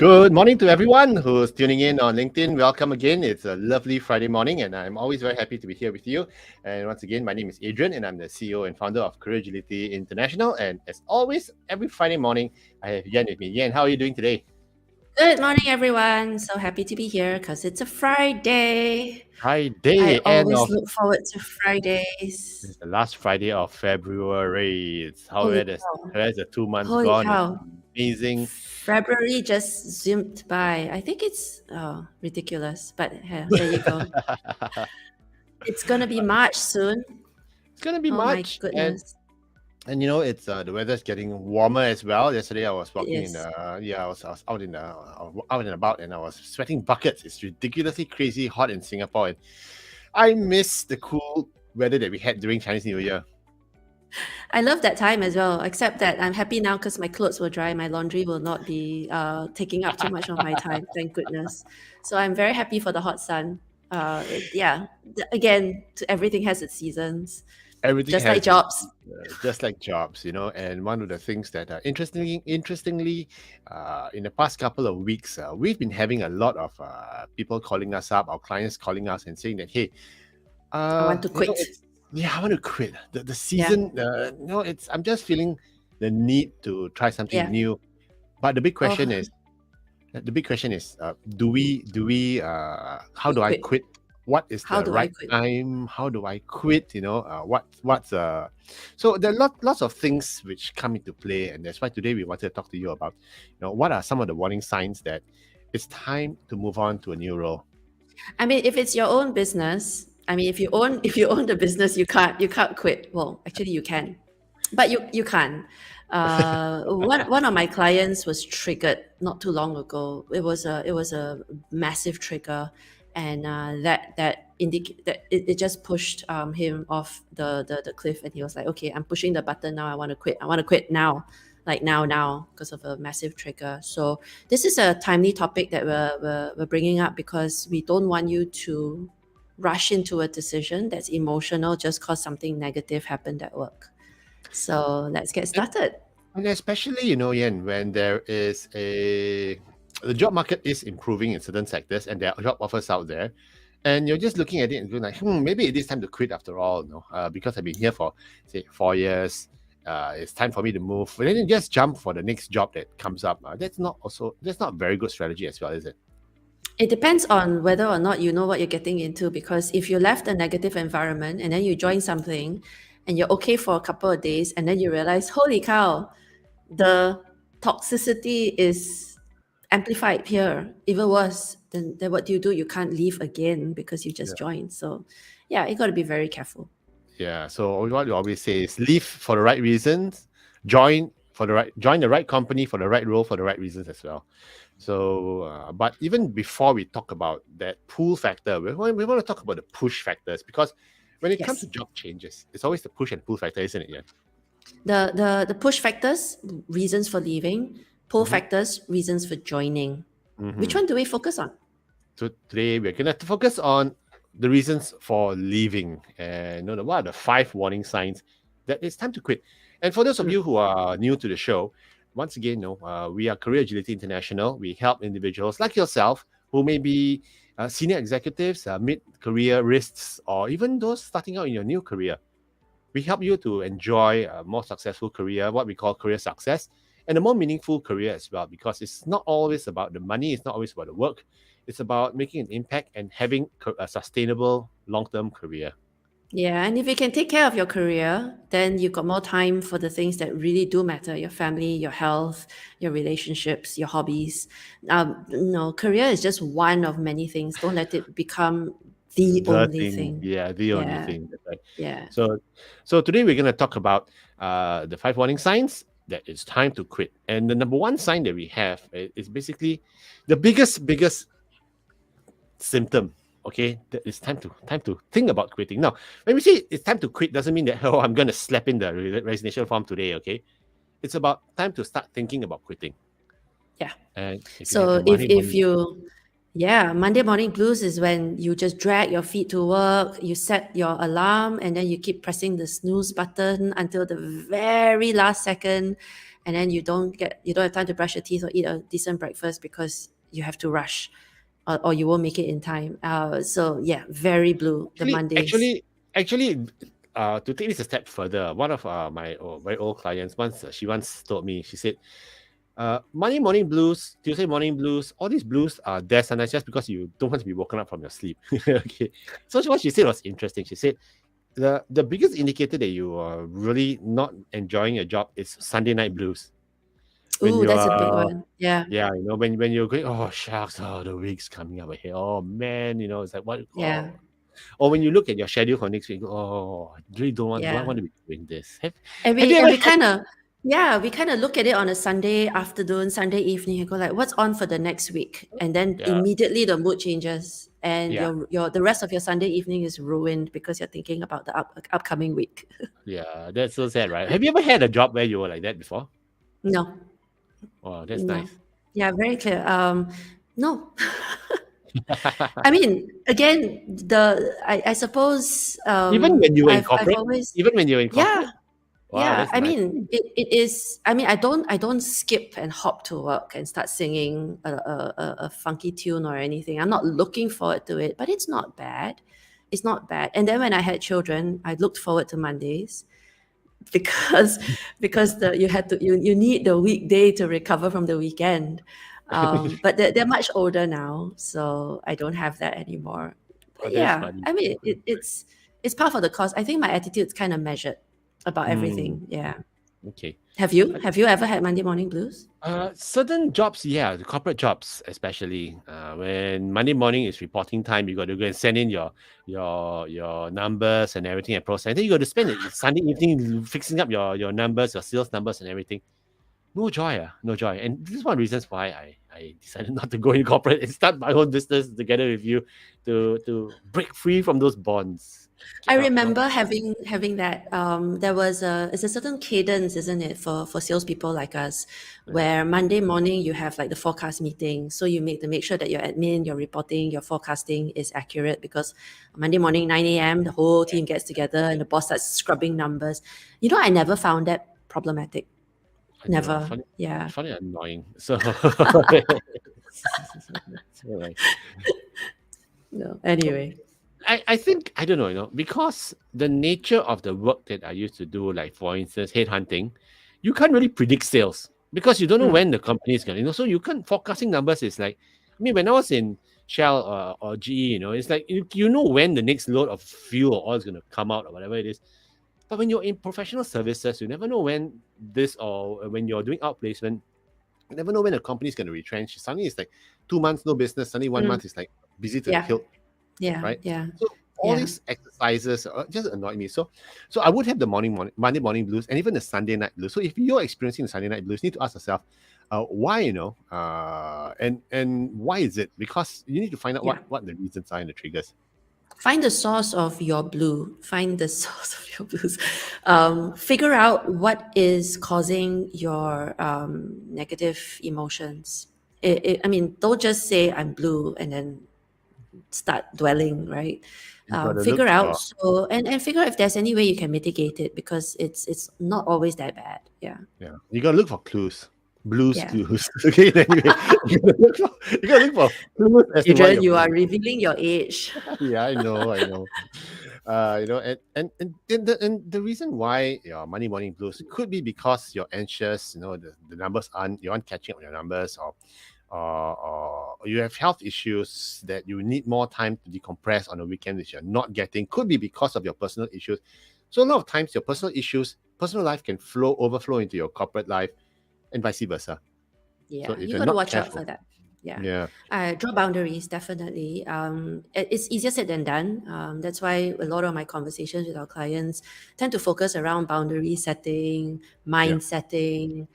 Good morning to everyone who's tuning in on LinkedIn. Welcome again. It's a lovely Friday morning, and I'm always very happy to be here with you. And once again, my name is Adrian, and I'm the CEO and founder of Career Agility International. And as always, every Friday morning, I have Yan with me. Yan, how are you doing today? Good morning, everyone. So happy to be here because it's a Friday. I Friday, end always of look forward to this Fridays. is the last Friday of February. It's how Holy it is. cow. There's the 2 months Holy gone. It's cow. amazing. February just zoomed by. I think it's ridiculous, but there you go. It's going to be March soon. It's gonna be Oh my March, goodness. and it's the weather's getting warmer as well. Yesterday I was It walking in is. I was out out and about, and I was sweating buckets. It's ridiculously crazy hot in Singapore, and I miss the cool weather that we had during Chinese New Year. I love that time as well, except that I'm happy now because my clothes will dry. My laundry will not be taking up too much of my time, thank goodness. So I'm very happy for the hot sun. Again, everything has its seasons, Everything just like has its jobs. just like jobs, and one of the things that interestingly, in the past couple of weeks, we've been having a lot of people calling us up, our clients calling us and saying that, hey, I want to quit. I want to quit. The Yeah. season, I'm just feeling the need to try something Yeah. new. But the big question Oh, is, do we? How do I quit. quit? What is How the do I right quit? time? How do I quit? What's So there are lots of things which come into play, and that's why today we wanted to talk to you about, what are some of the warning signs that it's time to move on to a new role. I mean, if it's your own business, I mean, if you own the business, you can't quit. Well, actually, you can, but you can't. One of my clients was triggered not too long ago. It was a massive trigger, and it just pushed him off the cliff, and he was like, okay, I'm pushing the button now. I want to quit. I want to quit now, like now, because of a massive trigger. So this is a timely topic that we're bringing up because we don't want you to rush into a decision that's emotional just because something negative happened at work. So let's get started. And especially, Yan, when the job market is improving in certain sectors and there are job offers out there, and you're just looking at it and going like, maybe it is time to quit after all, because I've been here for, say, 4 years. It's time for me to move. And then you just jump for the next job that comes up. That's not a very good strategy as well, is it? It depends on whether or not you know what you're getting into, because if you left a negative environment and then you join something and you're okay for a couple of days and then you realize, holy cow, the toxicity is amplified here, even worse, then what do? You can't leave again because you just joined. So yeah, you got to be very careful. Yeah. So what we always say is leave for the right reasons, join the right company for the right role for the right reasons as well. So, but even before we talk about that pull factor, we want to talk about the push factors, because when it comes to Yes. job changes, it's always the push and pull factor, isn't it? Yeah. The push factors, reasons for leaving, pull factors, reasons for joining. Which one do we focus on? So today we're gonna focus on the reasons for leaving, and what are the 5 warning signs that it's time to quit. And for those of you who are new to the show, once again, we are Career Agility International. We help individuals like yourself who may be senior executives, mid-career risks, or even those starting out in your new career. We help you to enjoy a more successful career, what we call career success, and a more meaningful career as well, because it's not always about the money, it's not always about the work. It's about making an impact and having a sustainable long-term career. Yeah, and if you can take care of your career, then you've got more time for the things that really do matter: your family, your health, your relationships, your hobbies. No, career is just one of many things. Don't let it become the The only thing, thing. yeah, the only Yeah, thing. That's right. yeah. So today we're going to talk about the 5 warning signs that it's time to quit. And the number one sign that we have is basically the biggest symptom. Okay, that it's time to think about quitting. Now, when we say it's time to quit, doesn't mean that I'm going to slap in the resignation form today. Okay, it's about time to start thinking about quitting. Yeah. And if you have So the money, Monday morning blues is when you just drag your feet to work, you set your alarm, and then you keep pressing the snooze button until the very last second. and then you don't have time to brush your teeth or eat a decent breakfast because you have to rush, or you won't make it in time. So yeah, very blue, the Mondays. Actually, to take this a step further, one of my very old clients she once told me, she said, Monday morning blues, Tuesday morning blues, all these blues are there sometimes just because you don't want to be woken up from your sleep. Okay. So what she said was interesting. She said the biggest indicator that you are really not enjoying your job is Sunday night blues. When Ooh, you that's a big are one. Yeah, yeah, when you're going, oh shucks, oh the week's coming up ahead. Oh man, it's like what yeah, or when you look at your schedule for next week, oh, I really do I yeah. want to be doing this? And Have we you and ever we had kind of yeah, we kind of look at it on a Sunday afternoon, Sunday evening, and go like, what's on for the next week? And then yeah, immediately the mood changes, and yeah, your the rest of your Sunday evening is ruined because you're thinking about the upcoming week. yeah, that's so sad, right? Have you ever had a job where you were like that before? No, Oh, that's no. nice. Yeah, very clear. No. I mean, again, I suppose Even when you were in I've corporate, always even when you were in yeah. corporate, wow, Yeah, that's I nice. mean, it is. I mean, I don't skip and hop to work and start singing a funky tune or anything. I'm not looking forward to it, but it's not bad. It's not bad. And then when I had children, I looked forward to Mondays because you need the weekday to recover from the weekend. But they're much older now, so I don't have that anymore. Oh, But that's yeah, funny. I mean, it's part of the cost. I think my attitude's kind of measured about Mm, everything. Yeah. okay. Have you ever had Monday morning blues? Certain jobs, yeah, the corporate jobs, especially when Monday morning is reporting time, you got to go and send in your numbers and everything and process. And then you got to spend the Sunday evening fixing up your numbers, your sales numbers and everything. No joy, no joy. And this is one of the reasons why I decided not to go in corporate and start my own business together with you to break free from those bonds. I Get out, remember having that. There was it's a certain cadence, isn't it, for salespeople like us, Yeah, where Monday morning you have like the forecast meeting. So you make sure that your admin, your reporting, your forecasting is accurate because Monday morning 9 a.m. the whole team gets together and the boss starts scrubbing numbers. I never found that problematic. I know, I Never. find it, I Yeah. find it annoying. So, so like, No. Anyway. I think I don't know, because the nature of the work that I used to do, like for instance, headhunting, you can't really predict sales because you don't know Mm, when the company is going. So you can't forecasting numbers is like, I mean, when I was in Shell or GE, it's like you know when the next load of fuel or oil is going to come out or whatever it is. But when you're in professional services, you never know when this or when you're doing outplacement, you never know when a company is going to retrench. Suddenly it's like 2 months no business. Suddenly one mm. month is like busy to the Yeah. hilt, Yeah. right? Yeah. So all Yeah. these exercises just annoy me. So I would have the Monday morning blues and even the Sunday night blues. So if you're experiencing the Sunday night blues, you need to ask yourself, why, and why is it? Because you need to find out Yeah. what the reasons are and the triggers. Find the source of your blue. Find the source of your blues. Figure out what is causing your negative emotions. I mean, don't just say I'm blue and then start dwelling, right? You got to Figure look out for and figure out if there's any way you can mitigate it because it's not always that bad. Yeah. Yeah, you gotta look for clues. Blues Yeah. clues. Okay, anyway, you gotta look for clues as to why Adrian, you're you blue. are revealing your age. Yeah, I know. And the reason why your money morning blues could be because you're anxious. The numbers you aren't catching up on your numbers, or you have health issues that you need more time to decompress on the weekend, which you're not getting. Could be because of your personal issues. So a lot of times, your personal life can overflow into your corporate life, and vice versa. So Yeah, if you you're got to not watch out for careful, that. Yeah. yeah, Draw boundaries, definitely. It's easier said than done. That's why a lot of my conversations with our clients tend to focus around boundary setting, yeah, mind setting,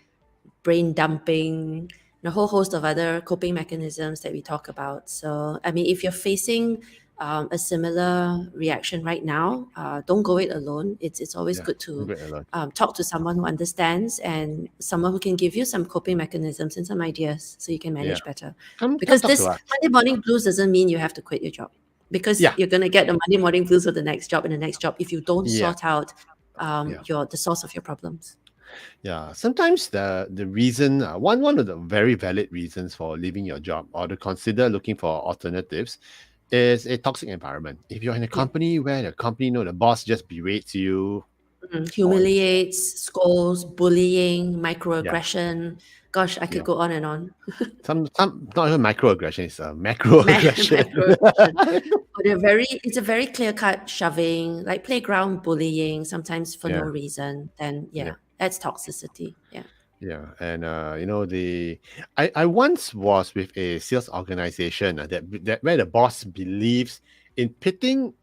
brain dumping, and a whole host of other coping mechanisms that we talk about. So, I mean, if you're facing a similar reaction right now, don't go it alone. It's always yeah. good I'm to great alone. talk to someone who understands and someone who can give you some coping mechanisms and some ideas so you can Yeah, manage better. come Because talk to this us. Monday morning blues doesn't mean you have to quit your job. Because Yeah, you're going to get the Monday morning blues for the next job and the next job if you don't yeah, sort out yeah. the source of your problems. Yeah, sometimes the reason one of the very valid reasons for leaving your job or to consider looking for alternatives is a toxic environment. If you're in a Yeah. company where the company the boss just berates you, or Humiliates, scolds, bullying, yeah, microaggression. Gosh, I could yeah, go on and on. some not even microaggression, it's a macroaggression. Microaggression. Or it's a very clear-cut shoving, like playground bullying, sometimes for no Yeah, reason. Then yeah. yeah, that's toxicity. Yeah. Yeah, and I once was with a sales organization that where the boss believes in pitting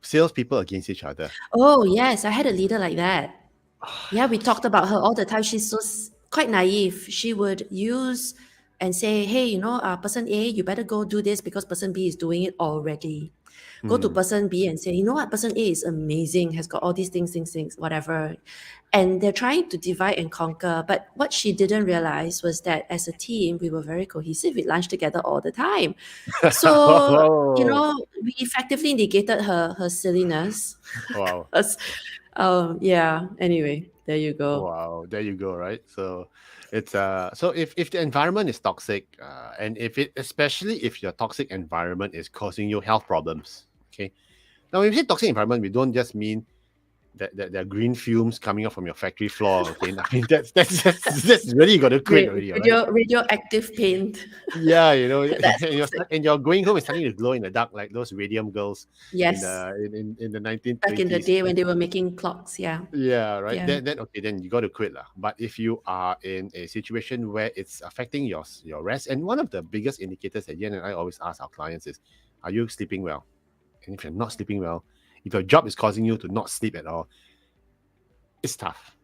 salespeople against each other. Oh yes, I had a leader like that. Yeah, we talked about her all the time. She's so quite naive. She would use and say, "Hey, person A, you better go do this because person B is doing it already." Go to Mm. person B and say, "You know what? Person A is amazing, has got all these things, whatever." And they're trying to divide and conquer. But what she didn't realize was that as a team, we were very cohesive. We lunched together all the time. So, Oh, we effectively negated her silliness. wow. 'Cause, yeah, anyway, there you go. Wow, there you go, right? So it's so if the environment is toxic, and if it especially if your toxic environment is causing you health problems, okay. Now when we say toxic environment, we don't just mean that there are green fumes coming up from your factory floor. Okay, I mean that's really you got to quit already, all right? Radioactive paint. Yeah, That's toxic. and you're going home and starting to glow in the dark like those radium girls in Yes. the in the nineteen Back in the twenties. day when they were making clocks. Yeah. Yeah, right. Yeah. Then okay, then you got to quit lah. But if you are in a situation where it's affecting your rest, and one of the biggest indicators that Yen and I always ask our clients is, are you sleeping well? And if you're not sleeping well, if your job is causing you to not sleep at all, it's tough.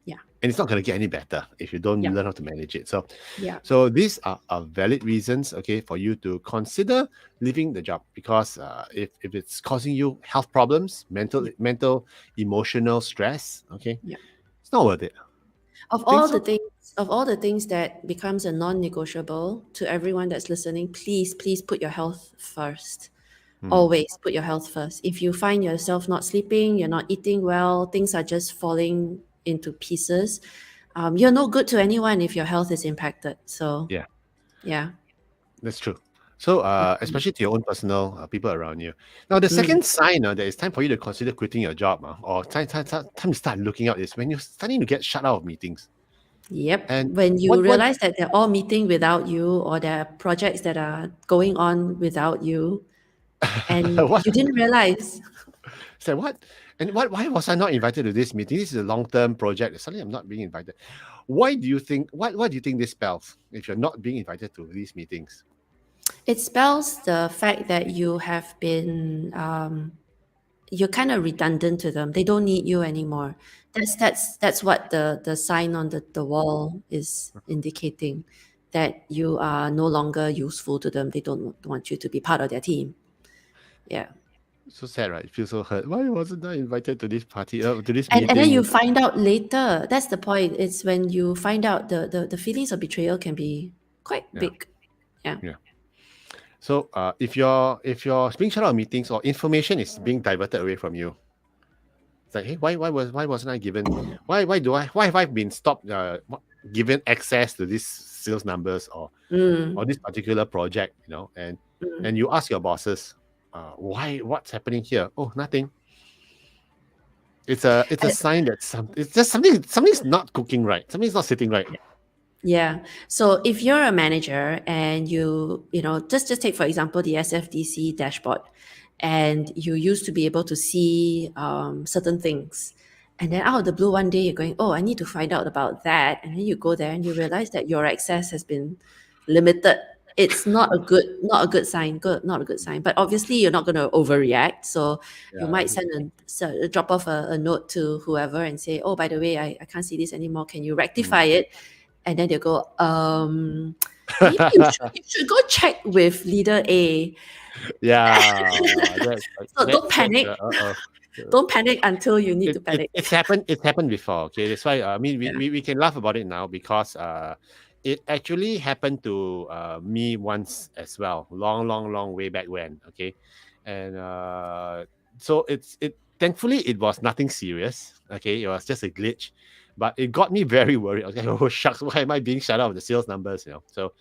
Yeah. And it's not going to get any better if you don't Yeah. learn how to manage it. So, Yeah. these are valid reasons, okay, for you to consider leaving the job because if it's causing you health problems, Yeah. mental, emotional stress, okay, Yeah. it's not worth it. Of Think all the so? things of all the things that becomes a non-negotiable to everyone that's listening, please put your health first. Hmm. Always put your health first. If you find yourself not sleeping, you're not eating well, things are just falling into pieces, you're no good to anyone if your health is impacted. So Yeah, yeah. that's true. So, Mm. especially to your own personal people around you. Now, the Mm. second sign that it's time for you to consider quitting your job, or time to start looking out is when you're starting to get shut out of meetings. Yep. And When you what realize that they're all meeting without you or there are projects that are going on without you and what you didn't realize. say what? And why was I not invited to this meeting? This is a long-term project. Suddenly I'm not being invited. Why do you think what do you think this spells if you're not being invited to these meetings? It spells the fact that you have been you're kind of redundant to them. They don't need you anymore. That's what the sign on the wall is indicating, that you are no longer useful to them. They don't want you to be part of their team. Yeah. So sad, right? Feel so hurt. Why wasn't I invited to this party, to this And then you meeting? find out later. That's the point. It's when you find out the feelings of betrayal can be quite Yeah, big. Yeah. yeah. So, if you're being shut out of meetings or information is being diverted away from you, it's like, hey, why wasn't I given? Why have I been stopped? Given access to these sales numbers or Mm, this particular project, mm. and you ask your bosses, what's happening here? Oh, nothing. It's a Uh, sign that it's just something's not cooking right. Something's not sitting right. Yeah. So if you're a manager and just take for example the SFDC dashboard, and you used to be able to see certain things, and then out of the blue one day you're going, oh, I need to find out about that, and then you go there and you realize that your access has been limited. It's not a good sign. Not a good sign. But obviously you're not going to overreact. So you Yeah, might drop off a note to whoever and say, oh, by the way, I can't see this anymore. Can you rectify mm. it? And then they'll go, maybe you should go check with leader A. Yeah, So don't that's panic. uh-oh. Don't panic until you need to It panic. it's happened. It's happened before. Okay, that's why I mean Yeah. we can laugh about it now because it actually happened to me once as well, long way back when. Okay, and so it thankfully it was nothing serious. Okay, it was just a glitch, But it got me very worried. I was like, oh shucks, why am I being shut out of the sales numbers? So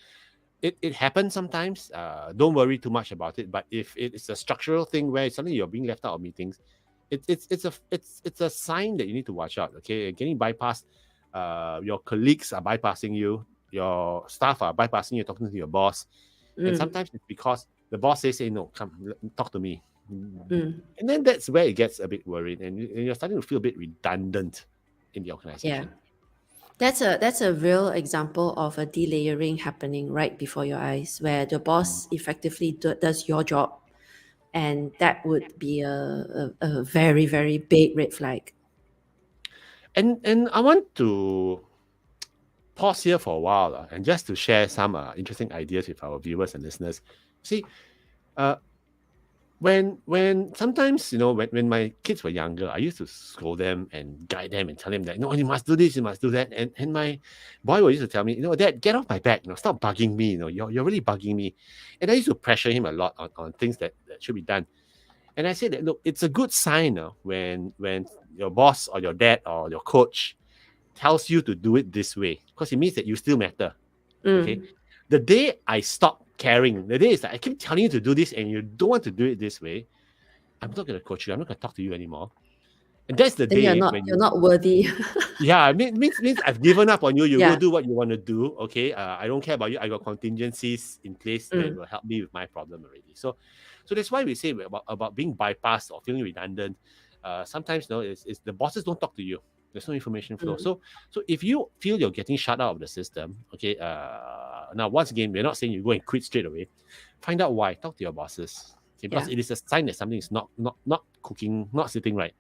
it happens sometimes. Don't worry too much about it. But if it's a structural thing where suddenly you're being left out of meetings, it's a sign that you need to watch out. Okay, getting bypassed. Your colleagues are bypassing you. Your staff are bypassing you, talking to your boss, and sometimes it's because the boss says, "Hey, no, come talk to me." And then that's where it gets a bit worried, and you're starting to feel a bit redundant in the organization. That's a real example of a delayering happening right before your eyes, where the boss effectively does your job, and that would be a very, very big red flag. And I want to pause here for a while and just to share some interesting ideas with our viewers and listeners. See, uh, when sometimes when my kids were younger, I used to scold them and guide them and tell them that no, you must do this, you must do that, and my boy used to tell me, Dad, get off my back, stop bugging me, you're really bugging me, and I used to pressure him a lot on things that should be done. And I said that, look, it's a good sign when your boss or your dad or your coach tells you to do it this way, because it means that you still matter. Okay. The day I stop caring, the day is that I keep telling you to do this and you don't want to do it this way, I'm not going to coach you. I'm not going to talk to you anymore. And that's the Then day you're not worthy. yeah, means I've given up on you. You go do what you want to do. Okay. I don't care about you. I got contingencies in place that will help me with my problem already. So that's why we say about being bypassed or feeling redundant. Sometimes it's the bosses don't talk to you. There's no information flow. So if you feel you're getting shut out of the system, okay. Now once again, we're not saying you go and quit straight away. Find out why. Talk to your bosses. Okay, because it is a sign that something is not cooking, not sitting right.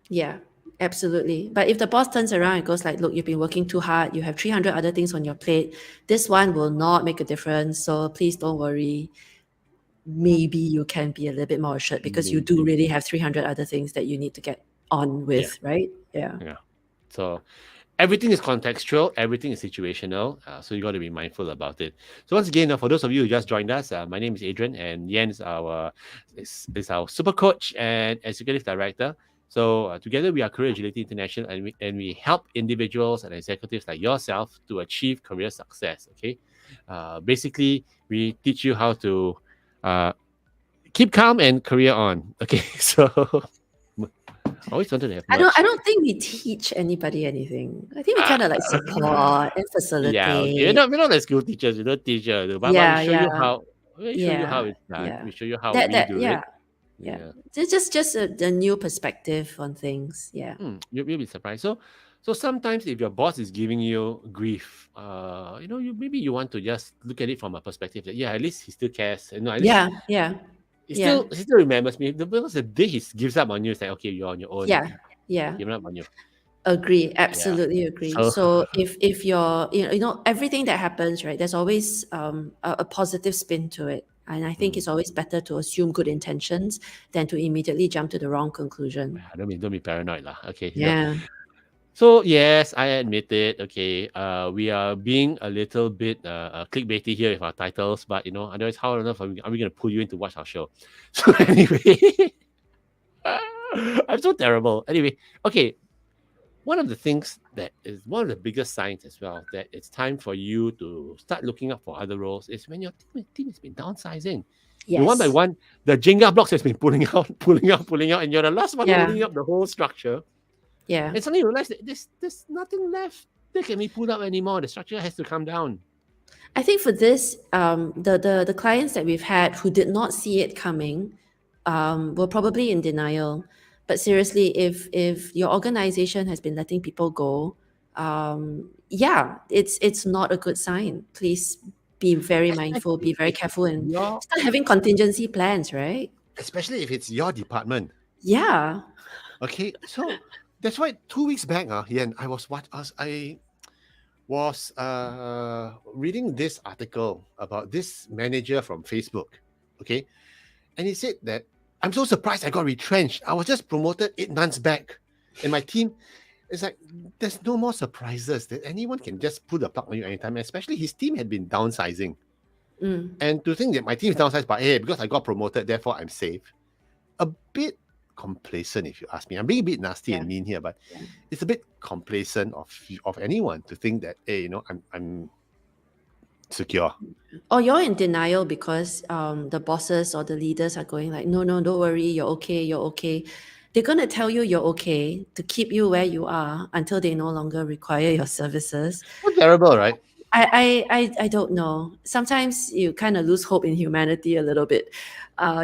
Yeah, absolutely. But if the boss turns around and goes like, look, you've been working too hard, you have 300 other things on your plate, this one will not make a difference, so please don't worry. Maybe you can be a little bit more assured, because you do really have 300 other things that you need to get on with, right? Yeah. So everything is contextual, everything is situational, so you got to be mindful about it. So once again, for those of you who just joined us, my name is Adrian, and Yen is our super coach and executive director. So together we are Career Agility International, and we help individuals and executives like yourself to achieve career success. Okay, basically we teach you how to keep calm and career on. Okay, so I always wanted to have merch. I don't think we teach anybody anything. I think we kind of like support and facilitate. Yeah, okay. We're not like school teachers. We don't teach you, but we show you how. We show you how it's done. We show you how we do it. Yeah. It's just a new perspective on things. Yeah. You'll be surprised. So sometimes if your boss is giving you grief, maybe you want to just look at it from a perspective that at least he still cares. At least he still remembers me. Because the day he gives up on you, it's like, okay, you're on your own. Giving up on you. Agree, absolutely agree. So if you're everything that happens, right, there's always a positive spin to it. And I think it's always better to assume good intentions than to immediately jump to the wrong conclusion. Don't be paranoid lah. Okay. Yeah. So yes, I admit it. Okay, we are being a little bit clickbaity here with our titles, but otherwise, how on earth are we going to pull you in to watch our show? So anyway, I'm so terrible. Anyway, okay. One of the things that is one of the biggest signs as well that it's time for you to start looking up for other roles is when your team has been downsizing. Yes. One by one, the Jenga blocks has been pulling out, and you're the last one holding up the whole structure. Yeah. And suddenly you realize that there's nothing left that can be pulled up anymore. The structure has to come down. I think for this, the clients that we've had who did not see it coming were probably in denial. But seriously, if your organization has been letting people go, it's not a good sign. Please be very mindful, be very careful, and start having contingency plans, right? Especially if it's your department. Yeah. Okay, so that's why 2 weeks back, Yen, I was reading this article about this manager from Facebook. Okay, and he said that, I'm so surprised I got retrenched. I was just promoted 8 months back. And my team, it's like, there's no more surprises that anyone can just pull the plug on you anytime. Especially his team had been downsizing. And to think that my team is downsized, but hey, because I got promoted, therefore I'm safe. A bit complacent, if you ask me. I'm being a bit nasty Yeah. and mean here, but Yeah. it's a bit complacent of anyone to think that, hey, I'm secure. Or you're in denial because the bosses or the leaders are going like, no, no, don't worry, you're okay, you're okay. They're going to tell you you're okay to keep you where you are until they no longer require your services. So terrible, right? I don't know. Sometimes you kind of lose hope in humanity a little bit.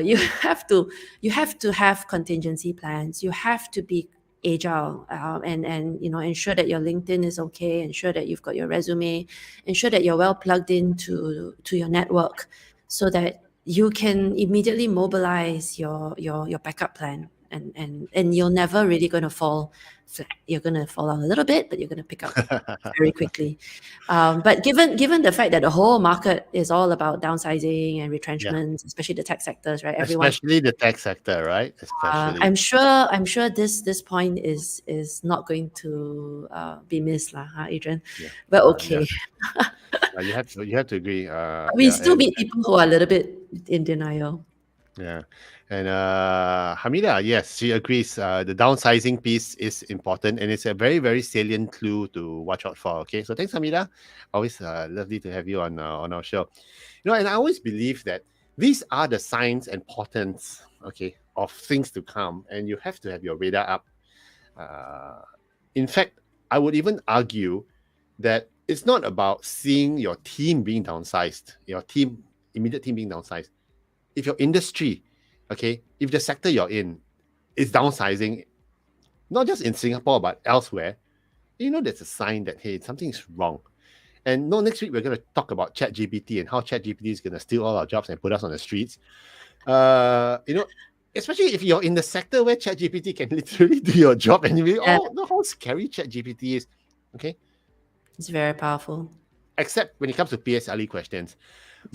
You have to have contingency plans. You have to be agile, and ensure that your LinkedIn is okay, ensure that you've got your resume, ensure that you're well plugged into to your network, so that you can immediately mobilize your backup plan, and you're never really going to fall flat. You're going to fall down a little bit, but you're going to pick up very quickly. But given the fact that the whole market is all about downsizing and Yeah. retrenchments, especially the tech sectors, right? Everyone's Especially the tech sector, right? Especially. I'm sure this point is not going to be missed, lah, huh, Adrian? Yeah. But Yeah. okay, You have to agree. we Yeah, still and meet people who are a little bit in denial. yeah, and Hamida, yes, she agrees. The downsizing piece is important, and it's a very, very salient clue to watch out for. Okay, so thanks, Hamida. Always lovely to have you on our show. And I always believe that these are the signs and portents, okay, of things to come, and you have to have your radar up. Uh, in fact, I would even argue that it's not about seeing your team being downsized, immediate team being downsized. If your industry, okay, if the sector you're in is downsizing, not just in Singapore but elsewhere, that's a sign that, hey, something's wrong. And no, next week we're going to talk about ChatGPT and how ChatGPT is going to steal all our jobs and put us on the streets. Especially if you're in the sector where ChatGPT can literally do your job, and you know how scary ChatGPT is. Okay, It's very powerful. except when it comes to PSLE questions,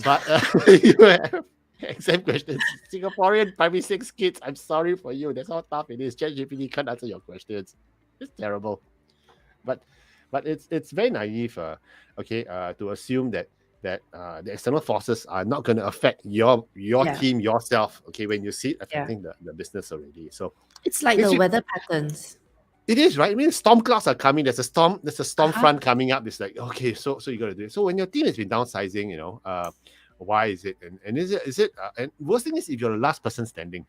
but you have exam questions. Singaporean primary 6 kids, I'm sorry for you. That's how tough it is. ChatGPT can't answer your questions. It's terrible. But it's very naive, to assume that the external forces are not going to affect your Yeah. team, yourself, okay, when you see it Yeah. affecting the business already. So It's like the weather patterns. it is, right? I mean, storm clouds are coming. There's a storm Uh-huh. front coming up. It's like, okay, so you got to do it. So when your team has been downsizing, why is it? And is it? And worst thing is if you're the last person standing.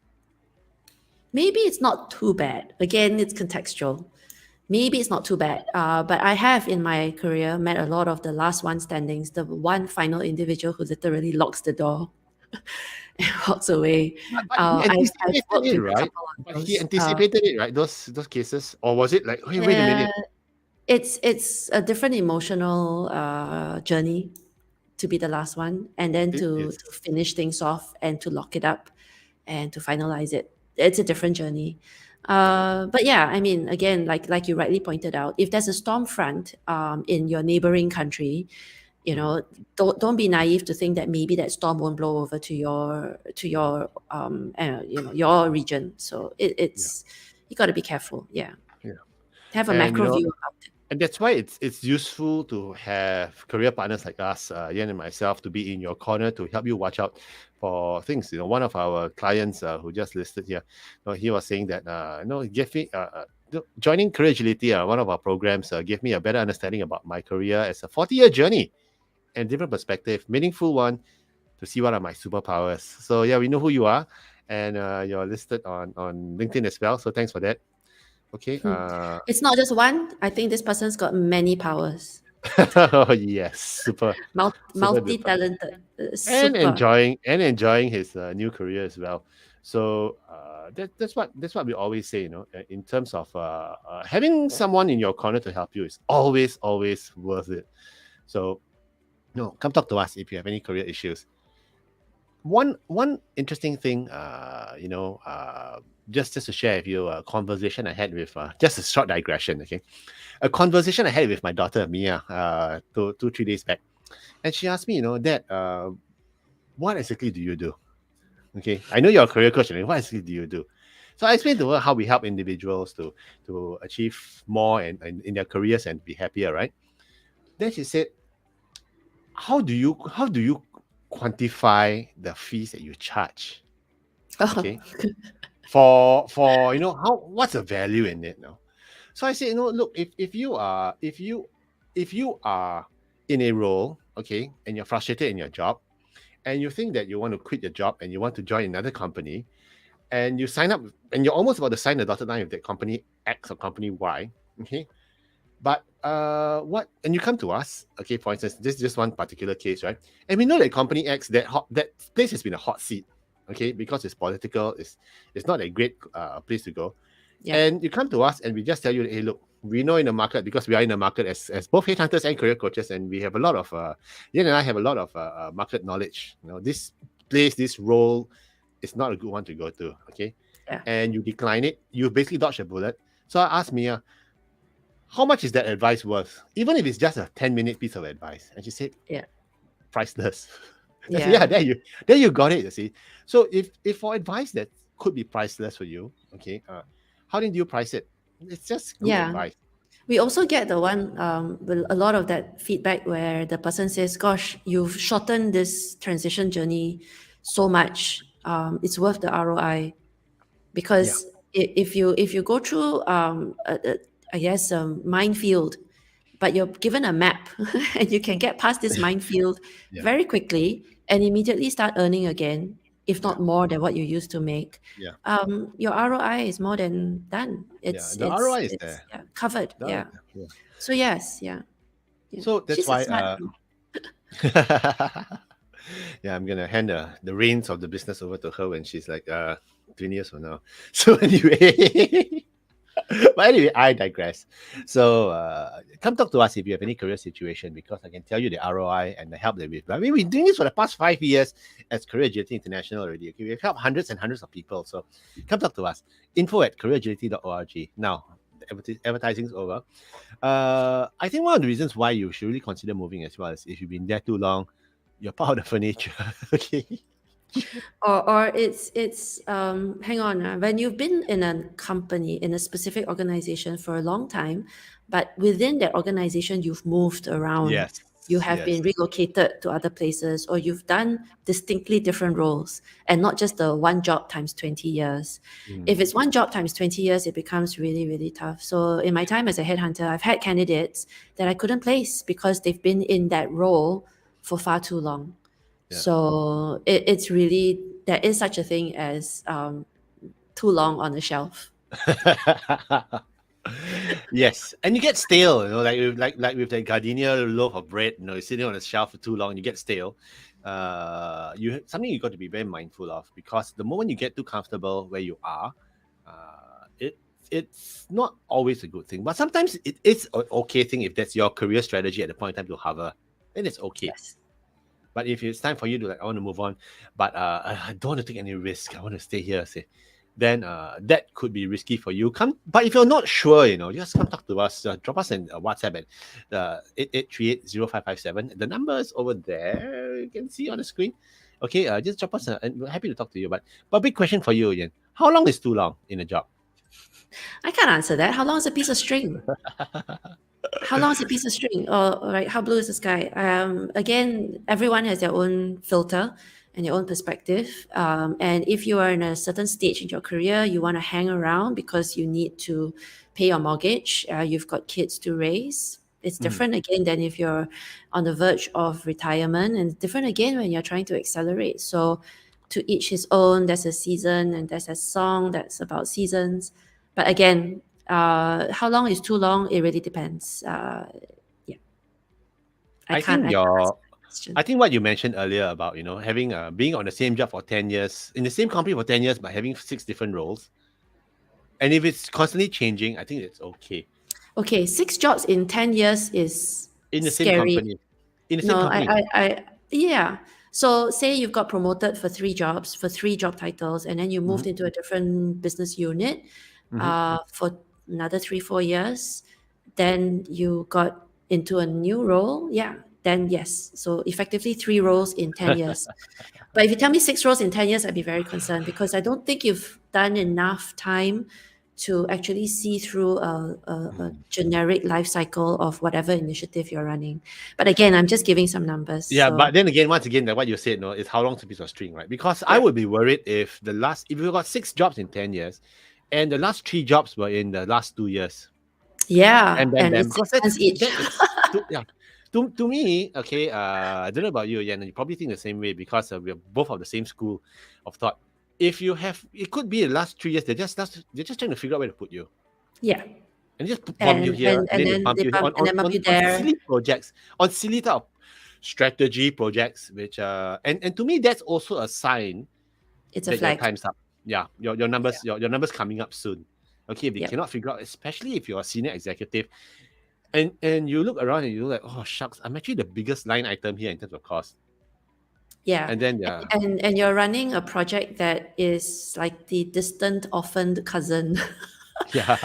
Maybe it's not too bad. Again, it's contextual. Maybe it's not too bad. But I have in my career met a lot of the last one standings, the one final individual who literally locks the door and walks away. But he I've anticipated worked it, with a right? couple of But those. he anticipated it, right? Those cases, or was it like, hey, wait a Yeah, minute? it's a different emotional journey to be the last one, and then It to is. finish things off and to lock it up and to finalize it. It's a different journey. But yeah, I mean, again, like you rightly pointed out, if there's a storm front in your neighboring country, don't be naive to think that maybe that storm won't blow over to your region. So it's you got to be careful. Yeah, Yeah. have a And macro view about it. and that's why it's useful to have career partners like us, Yan and myself, to be in your corner to help you watch out for things. One of our clients who just listed here, he was saying that give me joining Career Agility, one of our programs, gave me a better understanding about my career as a 40-year journey and different perspective, meaningful one, to see what are my superpowers. So yeah, we know who you are, and you're listed on LinkedIn as well. So thanks for that. Okay. It's not just one. I think this person's got many powers. Oh yes, super duper. Multi-talented, And super. enjoying his new career as well. So that's what we always say, in terms of having someone in your corner to help you is always worth it. So come talk to us if you have any career issues. One interesting thing, just to share with you a conversation I had with just a short digression, okay, a conversation I had with my daughter Mia 2-3 days back, and she asked me, Dad, what exactly do you do? Okay, I know you're a career coach, and what exactly do you do? So I explained to her how we help individuals to achieve more and in their careers and be happier, right? Then she said, how do you quantify the fees that you charge? Okay. for how what's the value in it now. So I say, look, if you are in a role, okay, and you're frustrated in your job, and you think that you want to quit your job and you want to join another company, and you sign up and you're almost about to sign the dotted line with that company X or company Y, okay, but what and you come to us, okay, for instance, this is just one particular case, right? And we know that company X, that place has been a hot seat, okay, because it's political, it's not a great place to go. Yeah. And you come to us and we just tell you, hey, look, we know in the market, because we are in the market as both headhunters and career coaches, and we have a lot of Ian and I have a lot of market knowledge. This place, this role is not a good one to go to, okay? Yeah. And you decline it, you basically dodge a bullet. So I asked Mia, how much is that advice worth? Even if it's just a 10-minute piece of advice. And she said, Yeah. priceless. I said, Yeah. there you got it, you see. So if for advice that could be priceless for you, okay, how did you price it? It's just good Yeah. advice. We also get the one, a lot of that feedback where the person says, gosh, you've shortened this transition journey so much. It's worth the ROI. Because if you go through, I guess, a minefield, but you're given a map and you can get past this minefield Yeah. very quickly and immediately start earning again, if not more than what you used to make. Yeah. Your ROI is more than done. It's The ROI is it's there. yeah, covered. The- Yeah. So yes, yeah. So that's She's a why smart girl. yeah, I'm gonna hand the reins of the business over to her when she's like 20 years from now. So anyway, but anyway, I digress. So come talk to us if you have any career situation, because I can tell you the ROI and the help that we've done. I mean, we've been doing this for the past 5 years as Career Agility International already. Okay, we've helped hundreds and hundreds of people. So come talk to us. info@careeragility.org. Now, advertising's over. I think one of the reasons why you should really consider moving as well is if you've been there too long, you're part of the furniture. Okay. Or it's hang on, when you've been in a company, in a specific organization for a long time, but within that organization you've moved around, Yes. you have been relocated to other places, or you've done distinctly different roles, and not just the one job times 20 years. If it's one job times 20 years, it becomes really, really tough. So in my time as a headhunter, I've had candidates that I couldn't place because they've been in that role for far too long. Yeah. So it's really, there is such a thing as too long on the shelf. Yes, and you get stale, like with the gardenia loaf of bread, it's sitting on the shelf for too long, you get stale. Something you got to be very mindful of, because the moment you get too comfortable where you are, it's not always a good thing. But sometimes it is an okay thing if that's your career strategy at the point in time to hover, then it's okay. Yes. But if it's time for you to I want to move on, but I don't want to take any risk, I want to stay here, then that could be risky for you. But if you're not sure, just come talk to us. Drop us in WhatsApp at 88380557. The number is over there. You can see on the screen. Okay, just drop us, and we're happy to talk to you. But big question for you, Ian. How long is too long in a job? I can't answer that. How long is a piece of string? How long is a piece of string? Or right, how blue is the sky? Again, everyone has their own filter and your own perspective. And if you are in a certain stage in your career, you want to hang around because you need to pay your mortgage, you've got kids to raise. It's different again than if you're on the verge of retirement, and different again when you're trying to accelerate. So to each his own, there's a season and there's a song that's about seasons. But again, how long is too long? It really depends. Yeah. I can't answer that question. I think what you mentioned earlier about having being on the same job for 10 years, in the same company for 10 years, but having 6 different roles, and if it's constantly changing, I think it's okay. Okay, 6 jobs in 10 years is In the scary. same company. In the same No, company. yeah. So say you've got promoted for 3 jobs, for 3 job titles, and then you moved into a different business unit for another 3-4 years, then you got into a new role. Yeah, then yes. So effectively 3 roles in 10 years. But if you tell me 6 roles in 10 years, I'd be very concerned, because I don't think you've done enough time to actually see through a generic life cycle of whatever initiative you're running. But again, I'm just giving some numbers. Yeah, so. but then again, once again, like what you said, no, is how long's a piece of string, right? Because I Correct. would be worried if if you got 6 jobs in 10 years, and the last 3 jobs were in the last 2 years, Yeah, and then and it's because 6 months each. that is yeah. To me, okay, I don't know about you, and you probably think the same way because we're both of the same school of thought. If you have, it could be the last 3 years. They're just trying to figure out where to put you, Yeah, and just bump you here, and and then they then bump they you here bump and then bump you on there. silly projects, on silly type of strategy projects, which and to me that's also a sign It's a that your flag. time's up. Yeah, your numbers your numbers coming up soon. Okay, if they Yep. cannot figure out, especially if you're a senior executive, and you look around and you look like, oh shucks, I'm actually the biggest line item here in terms of cost. Yeah, And then and you're running a project that is like the distant orphaned cousin yeah.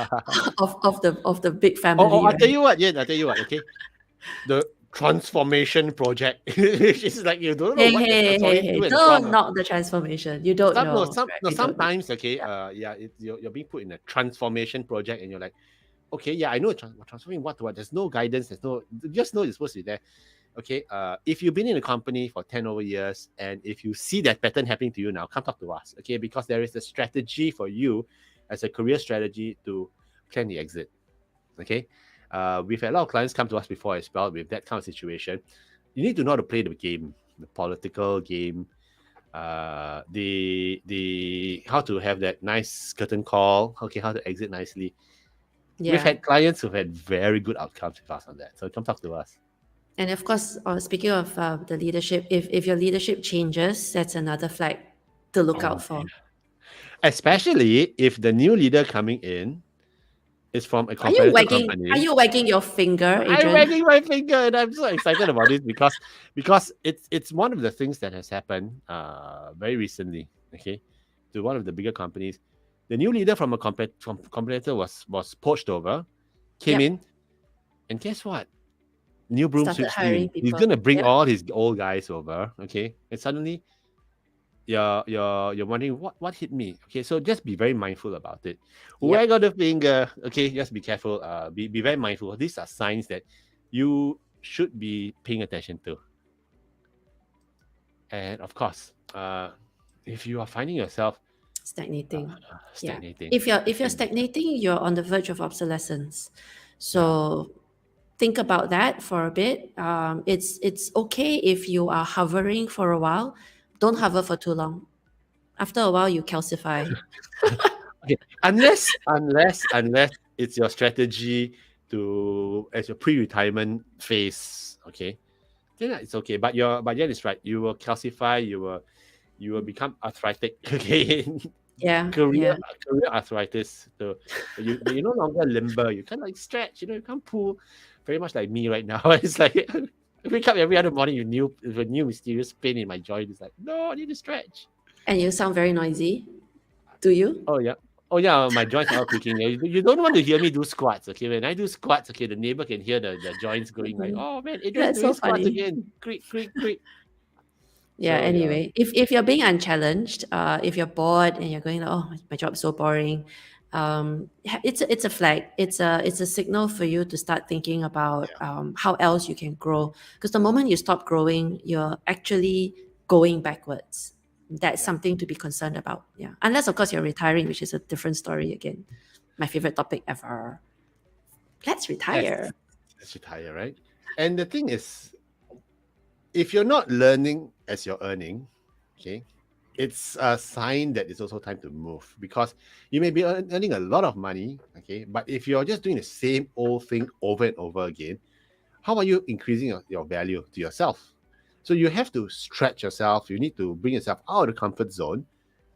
of the big Oh, family, I'll tell right? you what, yeah, I'll tell you what, okay. The transformation project. It's like you don't know what you're transforming to and Don't from. knock the transformation. You don't know, right? You don't know. Sometimes, okay, Yeah. yeah, you're being put in a transformation project, and you're like, okay, yeah, I know transforming what to what. There's no guidance. There's no, you just know it's supposed to be there. Okay, if you've been in a company for 10 over years, and if you see that pattern happening to you now, come talk to us, okay? Because there is a strategy for you as a career strategy to plan the exit. Okay, we've had a lot of clients come to us before as well with that kind of situation. You need to know how to play the game, the political game, the how to have that nice curtain call, okay, how to exit nicely. We've Yeah. had clients who've had very good outcomes with us on that. So come talk to us. And of course, speaking of the leadership, if your leadership changes, that's another flag to look Oh, out for. especially if the new leader coming in is from a Are you competitor wagging? company. Are you wagging your finger, I'm Adrian? wagging my finger, and I'm so excited about this because it's one of the things that has happened very recently. Okay, to one of the bigger companies, the new leader from a competitor was poached over, came Yep. in, and guess what? New broom Started sweeps hiring clean. He's people. gonna bring Yeah. all his old guys over. Okay, and suddenly you're wondering what hit me. Okay, so just be very mindful about it. Yep. Wag out the finger. Okay, just be careful. Be very mindful. These are signs that you should be paying attention to. And of course, if you are finding yourself Stagnating. Yeah. stagnating, If you're and stagnating, you're on the verge of obsolescence. So think about that for a bit. It's okay if you are hovering for a while. Don't hover for too long. After a while, you calcify. okay, unless it's your strategy to as your pre-retirement phase, okay, then it's okay. But then it's right. You will calcify. You will become arthritic. Okay, Yeah. career Yeah. career arthritis. So you're no longer limber. You can't like stretch. You can't pull. Very much like me right now. It's like I wake up every other morning with a new mysterious pain in my joint. It's like, no, I need to stretch. And you sound very noisy. Do you? Oh yeah. Oh yeah, my joints are all creaking. You don't want to hear me do squats, okay? When I do squats, okay, the neighbor can hear the joints going like, oh man, Adrian's That's so doing squats funny. again. Creak, creak, creak. Yeah. So yeah. Anyway, if you're being unchallenged, if you're bored and you're going, like, oh, my job's so boring, it's a flag. It's a signal for you to start thinking about how else you can grow. Because the moment you stop growing, you're actually going backwards. That's something to be concerned about. Yeah. Unless of course you're retiring, which is a different story again. My favorite topic ever. Let's retire. Let's retire, right? And the thing is, if you're not learning as you're earning, okay, it's a sign that it's also time to move because you may be earning a lot of money, okay, but if you're just doing the same old thing over and over again, how are you increasing your value to yourself? So you have to stretch yourself. You need to bring yourself out of the comfort zone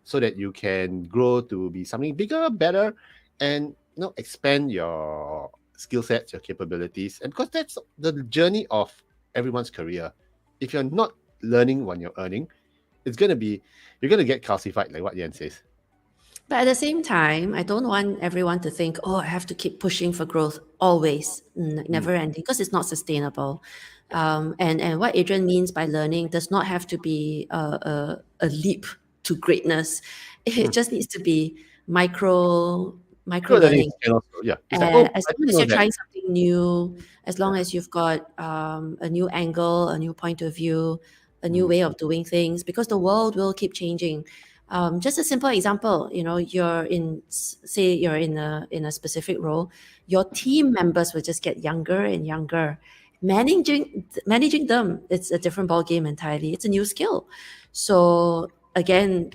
so that you can grow to be something bigger, better, and expand your skill sets, your capabilities. And because that's the journey of everyone's career. If you're not learning when you're earning, you're gonna get calcified, like what Yan says. But at the same time, I don't want everyone to think, oh, I have to keep pushing for growth always, never ending, because it's not sustainable. And what Adrian means by learning does not have to be a leap to greatness. It just needs to be micro micro Micro learning learning. can also, yeah. It's like, oh, As I long didn't as know you're that. trying something new, as long Yeah. as you've got a new angle, a new point of view, a new Mm, way of doing things, because the world will keep changing. Just a simple example, you're say you're in a specific role, your team members will just get younger and younger. Managing them, it's a different ball game entirely. It's a new skill. So again,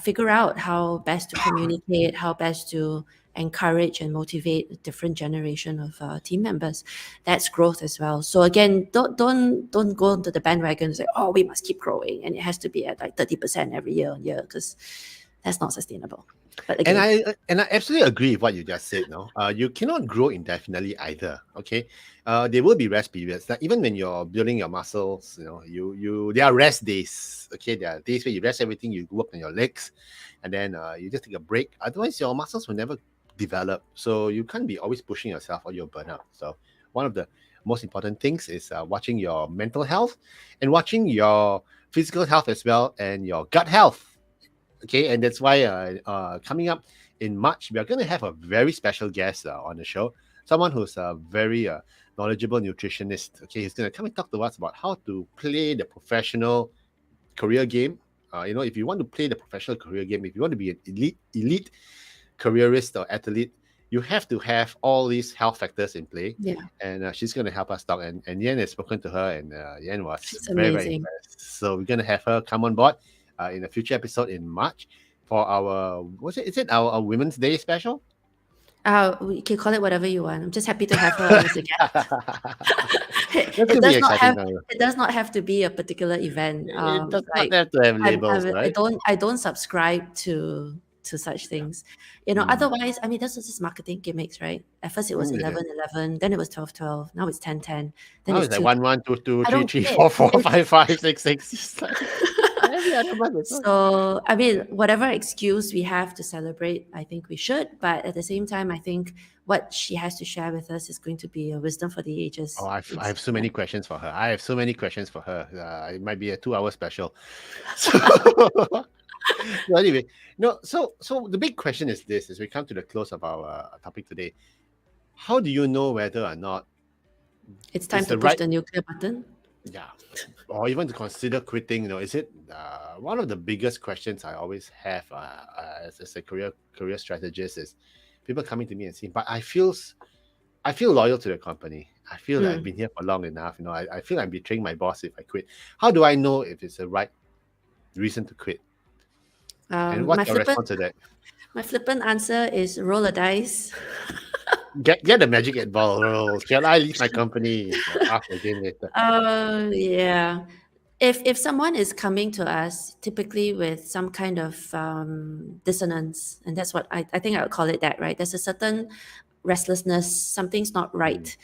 figure out how best to communicate, how best to encourage and motivate a different generation of team members. That's growth as well. So again, don't go into the bandwagon and say, oh, we must keep growing and it has to be at like 30% every year on year, because that's not sustainable. But And again, I absolutely agree with what you just said. No, you cannot grow indefinitely either. Okay, there will be rest periods. Like even when you're building your muscles, there are rest days. Okay, there are days where you rest everything. You work on your legs, and then you just take a break. Otherwise, your muscles will never develop. So you can't be always pushing yourself or you'll burn out. So one of the most important things is watching your mental health and watching your physical health as well and your gut health. Okay, and that's why coming up in March, we are going to have a very special guest on the show, someone who's a very knowledgeable nutritionist. Okay, he's going to come and talk to us about how to play the professional career game. If you want to play the professional career game, if you want to be an elite careerist or athlete, you have to have all these health factors in play. yeah, And she's going to help us talk. And Yan has spoken to her, and Yan was it's very, very amazing. impressed. So we're going to have her come on board in a future episode in March for our, what's it? Is it our Women's Day special? We can call it whatever you want. I'm just happy to have her on as a guest. That's it going to be does not exciting have now. it does not have to be a particular event. It does not Like have to have I'm, labels, I'm right? I don't subscribe to such Yeah. things. Mm. Otherwise, I mean, that's just marketing gimmicks, right? At first it was Mm, it is. 11-11, then it was 12-12, now it's 10-10, then Now it's it's like 2. 1, 1, 2, 2, I 3, don't 3, get 4, 4, it. 5, 5, 6, 6. It's like every other month as well. So, I mean, whatever excuse we have to celebrate, I think we should. But at the same time, I think what she has to share with us is going to be a wisdom for the Oh, ages. I have so Yeah. many questions for her. I have so many questions for her. It might be a 2 hour special. So, so anyway, no. So the big question is this: as we come to the close of our topic today, how do you know whether or not It's time it's to the push right, the nuclear button. yeah, or even to consider quitting? Is it one of the biggest questions I always have as a career strategist is people coming to me and saying, "But I feel loyal to the company. I feel that I've Mm. been here for long enough. I feel I'm betraying my boss if I quit. How do I know if it's the right reason to quit? And My what's your flippant response to that? my flippant answer is roll a dice. Get the magic 8 ball roll. Shall I leave my company? Ask again later. Yeah. If someone is coming to us typically with some kind of dissonance, and that's what I think I would call it that, right? There's a certain restlessness, something's not Mm, right.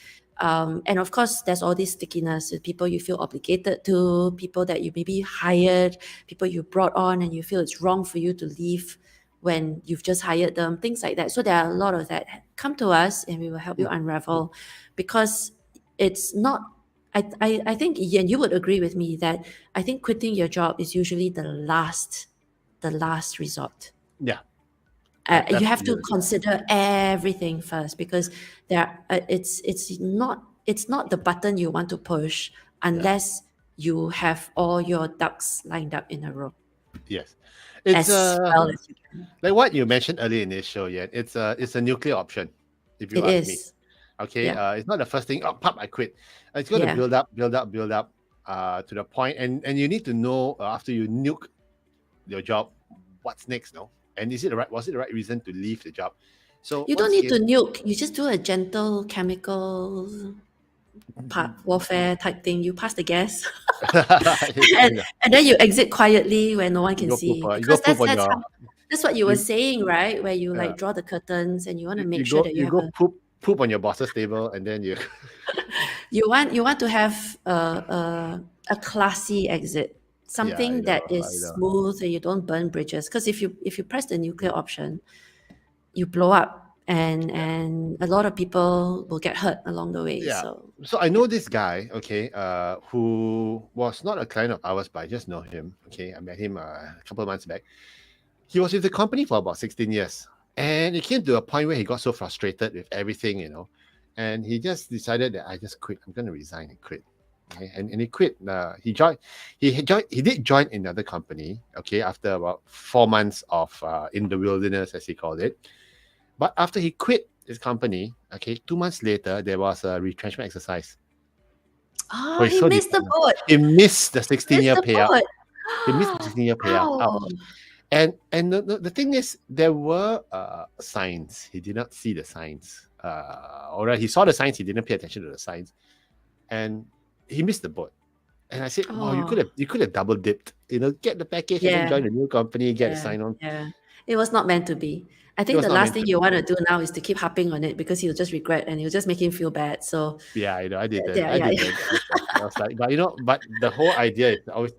And of course, there's all this stickiness with people you feel obligated to, people that you maybe hired, people you brought on, and you feel it's wrong for you to leave when you've just hired them, things like that. So there are a lot of that. Come to us and we will help you mm, unravel, because it's not. I think Ian, you would agree with me that I think quitting your job is usually the last resort. yeah, I You have absolutely to agree. consider everything first, because it's not the button you want to push Yeah, unless you have all your ducks lined up in a row yes. It's as well as you can. like what you mentioned earlier in this show. Yeah, it's a nuclear option, if you It ask me. is. Okay, Yeah. it's not the first thing. Oh, pop! I quit. It's going to Yeah. build up, build up, build up, to the point, and you need to know after you nuke your job, what's next, no? And was it the right reason to leave the job? So You don't once need to again, nuke. You just do a gentle chemical part warfare type thing. You pass the gas. and, yeah, and then you exit quietly where no one you can go poop, see, you go because poop on your that's what you were you saying, right? Where you yeah, like draw the curtains and you want to you make sure go that you you have go poop on your boss's table, and then you you want to have a classy exit, yeah, something that I is know, smooth and you don't burn bridges. Because if you press the nuclear option, you blow up, and a lot of people will get hurt along the way. yeah. So So I yeah. know this guy, okay, who was not a client of ours, but I just know him. Okay, I met him a couple of months back. He was with the company for about 16 years. And it came to a point where he got so frustrated with everything, and he just decided that I just quit. I'm going to resign and quit. Okay? And he quit. He joined. He did join another company. Okay, after about 4 months of in the wilderness, as he called it. But after he quit his company, okay, 2 months later there was a retrenchment exercise. Oh, he missed the boat. He missed the Missed 16-year the payout. boat. He missed the 16-year payout. Ow. Ouch. And the thing is, there were signs. He did not see the signs. All right, he saw the signs. He didn't pay attention to the signs, and he missed the boat. And I said, "Wow, you could have double dipped. Get the package and then join a new company, get a sign on." Yeah, it was not meant to be. I think the last thing you want to do now is to keep harping on it because you'll just regret and you'll just make him feel bad. So yeah, I did that. I was like, but the whole idea is always,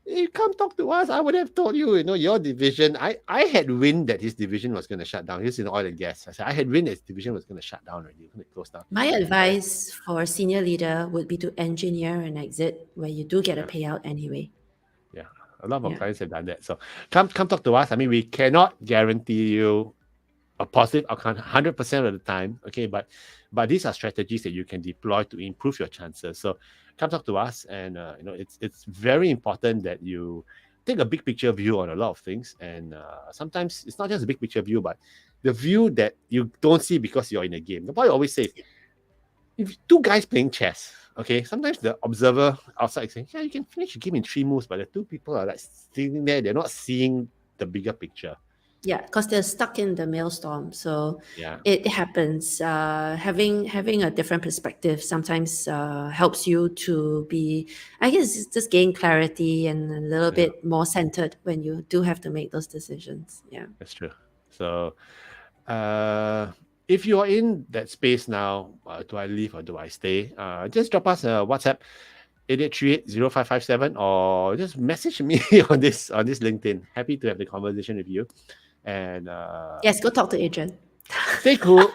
you come talk to us. I would have told you, your division. I had wind that his division was going to shut down. He's in oil and gas. I said I had wind that his division was going to shut down already, going to close down. My advice for a senior leader would be to engineer an exit where you do get a payout anyway. Yeah, a lot of our clients have done that. So come talk to us. I mean, we cannot guarantee you a positive outcome 100% of the time. Okay, but these are strategies that you can deploy to improve your chances. So come talk to us, and it's very important that you take a big picture view on a lot of things. And sometimes it's not just a big picture view, but the view that you don't see because you're in a game. The boy always says, if two guys playing chess, okay, sometimes the observer outside is saying, yeah, you can finish the game in 3 moves, but the two people are like sitting there, they're not seeing the bigger picture. Yeah, because they're stuck in the maelstrom. So it happens. Having a different perspective sometimes helps you to be, I guess, just gain clarity and a little bit more centered when you do have to make those decisions. Yeah, that's true. So if you are in that space now, do I leave or do I stay? Just drop us a WhatsApp 8838-0557 or just message me on this LinkedIn. Happy to have the conversation with you. And yes, go talk to Adrian. Stay cool,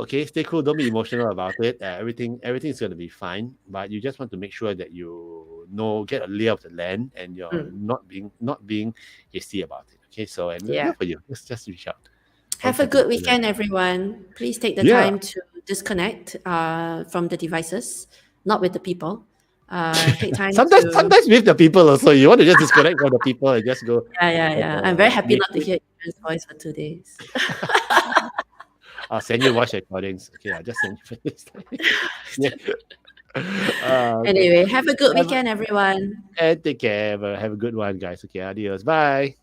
okay? Stay cool. Don't be emotional about it. Everything's gonna be fine. But you just want to make sure that you get a lay of the land, and you're not being hasty about it. Okay, so and we're here for you. Just reach out. Have a good weekend, everyone. Please take the time to disconnect from the devices, not with the people. Take time. Sometimes with the people also. You want to just disconnect from the people and just go. Yeah. I'm very happy not to hear Adrian's voice for 2 days. I'll send you voice recordings. Okay, I'll just send you for this. Anyway, have a good weekend, everyone. And take care. Have a good one, guys. Okay, adios. Bye.